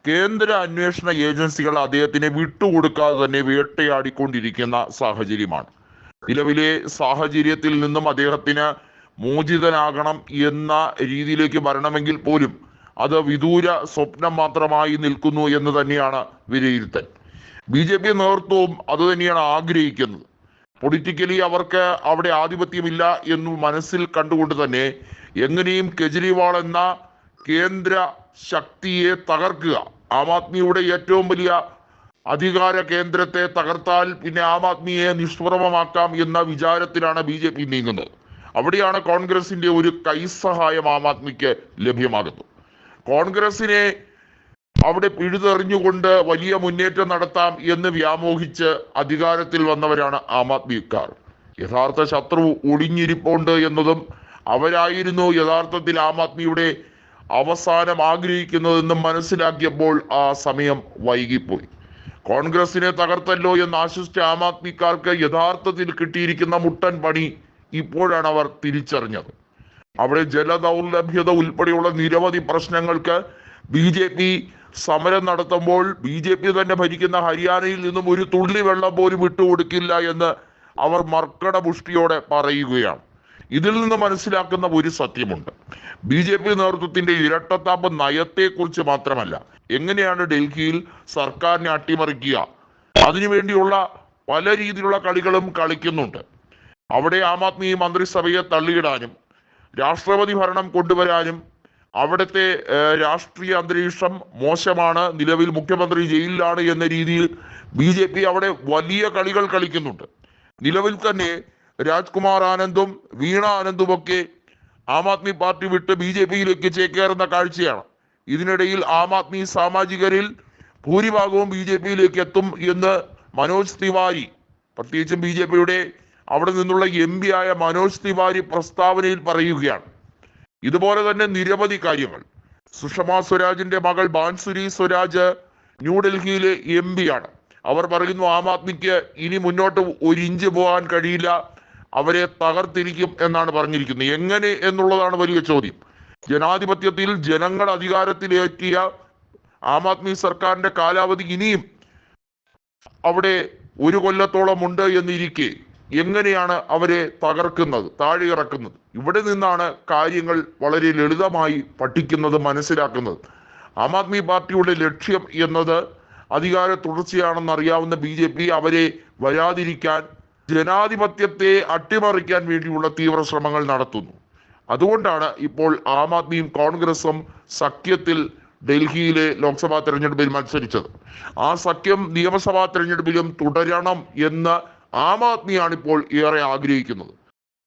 കേന്ദ്ര അന്വേഷണ ഏജൻസികൾ അദ്ദേഹത്തിനെ വിട്ടുകൊടുക്കാതെ തന്നെ വേട്ടയാടിക്കൊണ്ടിരിക്കുന്ന സാഹചര്യമാണ്. നിലവിലെ സാഹചര്യത്തിൽ നിന്നും അദ്ദേഹത്തിന് മോചിതനാകണം എന്ന രീതിയിലേക്ക് വരണമെങ്കിൽ പോലും അത് വിദൂര സ്വപ്നം മാത്രമായി നിൽക്കുന്നു എന്ന് തന്നെയാണ് വിലയിരുത്തൽ. BJP നേതൃത്വവും അത് തന്നെയാണ് ആഗ്രഹിക്കുന്നത്. പൊളിറ്റിക്കലി അവർക്ക് അവിടെ ആധിപത്യമില്ല എന്ന് മനസ്സിൽ കണ്ടുകൊണ്ട് തന്നെ എങ്ങനെയും കെജ്രിവാൾ എന്ന കേന്ദ്ര ശക്തിയെ തകർക്കുക, ആം ആദ്മിയുടെ ഏറ്റവും വലിയ അധികാര കേന്ദ്രത്തെ തകർത്താൽ പിന്നെ ആം ആദ്മിയെ നിഷ്പ്രഭമാക്കാം എന്ന വിചാരത്തിലാണ് BJP നീങ്ങുന്നത്. അവിടെയാണ് കോൺഗ്രസിന്റെ ഒരു കൈസഹായം ആം ആദ്മിക്ക് ലഭ്യമാകുന്നത്. കോൺഗ്രസിനെ അവിടെ പിഴുതെറിഞ്ഞുകൊണ്ട് വലിയ മുന്നേറ്റം നടത്താം എന്ന് വ്യാമോഹിച്ച് അധികാരത്തിൽ വന്നവരാണ് ആം ആദ്മിക്കാർ. യഥാർത്ഥ ശത്രു ഒളിഞ്ഞിരിപ്പുണ്ട് എന്നതും അവരായിരുന്നു യഥാർത്ഥത്തിൽ ആം ആദ്മിയുടെ അവസാനം ആഗ്രഹിക്കുന്നതെന്നും മനസ്സിലാക്കിയപ്പോൾ ആ സമയം വൈകിപ്പോയി. കോൺഗ്രസിനെ തകർത്തല്ലോ എന്ന് ആശ്വസിച്ച ആം ആദ്മിക്കാർക്ക് യഥാർത്ഥത്തിൽ കിട്ടിയിരിക്കുന്ന മുട്ടൻ പണി ഇപ്പോഴാണ് അവർ തിരിച്ചറിഞ്ഞത്. അവിടെ ജലദൗർലഭ്യത ഉൾപ്പെടെയുള്ള നിരവധി പ്രശ്നങ്ങൾക്ക് BJP സമരം നടത്തുമ്പോൾ BJP തന്നെ ഭരിക്കുന്ന ഹരിയാനയിൽ നിന്നും ഒരു തുള്ളി വെള്ളം പോലും വിട്ടുകൊടുക്കില്ല എന്ന് അവർ മർക്കടപുഷ്ടിയോടെ പറയുകയാണ്. ഇതിൽ നിന്ന് മനസ്സിലാക്കുന്ന ഒരു സത്യമുണ്ട്. BJP നേതൃത്വത്തിന്റെ ഇരട്ടത്താപ്പ് നയത്തെക്കുറിച്ച് മാത്രമല്ല, എങ്ങനെയാണ് ഡൽഹിയിൽ സർക്കാരിനെ അട്ടിമറിക്കുക, അതിനുവേണ്ടിയുള്ള പല രീതിയിലുള്ള കളികളും കളിക്കുന്നുണ്ട്. അവിടെ ആം ആദ്മി മന്ത്രിസഭയെ തള്ളിയിടാനും രാഷ്ട്രപതി ഭരണം കൊണ്ടുവരാനും അവിടുത്തെ രാഷ്ട്രീയ അന്തരീക്ഷം മോശമാണ്, നിലവിൽ മുഖ്യമന്ത്രി ജയിലിലാണ് എന്ന രീതിയിൽ BJP അവിടെ വലിയ കളികൾ കളിക്കുന്നുണ്ട്. നിലവിൽ തന്നെ രാജ്കുമാർ ആനന്ദും വീണ ആനന്ദുമൊക്കെ ആം ആദ്മി പാർട്ടി വിട്ട് BJPയിലേക്ക് ചേക്കേറുന്ന കാഴ്ചയാണ്. ഇതിനിടയിൽ ആം ആദ്മി സാമാജികരിൽ ഭൂരിഭാഗവും BJPയിലേക്ക് എത്തും എന്ന് മനോജ് തിവാരി, പ്രത്യേകിച്ചും BJPയുടെ അവിടെ നിന്നുള്ള MP ആയ മനോജ് തിവാരി പ്രസ്താവനയിൽ പറയുകയാണ്. ഇതുപോലെ തന്നെ നിരവധി കാര്യങ്ങൾ. സുഷമ സ്വരാജിന്റെ മകൾ ബാൻസുരി സ്വരാജ് ന്യൂഡൽഹിയിലെ MP ആണ്. അവർ പറയുന്നു ആം ആദ്മിക്ക് ഇനി മുന്നോട്ട് ഒരു ഇഞ്ച് പോകാൻ കഴിയില്ല, അവരെ തകർത്തിരിക്കും എന്നാണ് പറഞ്ഞിരിക്കുന്നത്. എങ്ങനെ എന്നുള്ളതാണ് വലിയ ചോദ്യം. ജനാധിപത്യത്തിൽ ജനങ്ങൾ അധികാരത്തിലേറ്റിയ ആം ആദ്മി സർക്കാരിന്റെ കാലാവധി ഇനിയും അവിടെ ഒരു കൊല്ലത്തോളം ഉണ്ട് എന്നിരിക്കെ എങ്ങനെയാണ് അവരെ തകർക്കുന്നത്, താഴെ ഇറക്കുന്നത്? ഇവിടെ നിന്നാണ് കാര്യങ്ങൾ വളരെ ലളിതമായി പഠിക്കുന്നത്, മനസ്സിലാക്കുന്നത്. ആം ആദ്മി പാർട്ടിയുടെ ലക്ഷ്യം എന്നത് അധികാര തുടർച്ചയാണെന്ന് അറിയാവുന്ന BJP അവരെ വരാതിരിക്കാൻ, ജനാധിപത്യത്തെ അട്ടിമറിക്കാൻ വേണ്ടിയുള്ള തീവ്ര ശ്രമങ്ങൾ നടത്തുന്നു. അതുകൊണ്ടാണ് ഇപ്പോൾ ആം ആദ്മിയും കോൺഗ്രസും സഖ്യത്തിൽ ഡൽഹിയിലെ ലോക്സഭാ തെരഞ്ഞെടുപ്പിൽ മത്സരിച്ചത്. ആ സഖ്യം നിയമസഭാ തെരഞ്ഞെടുപ്പിലും തുടരണം എന്ന് ആം ആദ്മിയാണ് ഇപ്പോൾ ഏറെ ആഗ്രഹിക്കുന്നത്.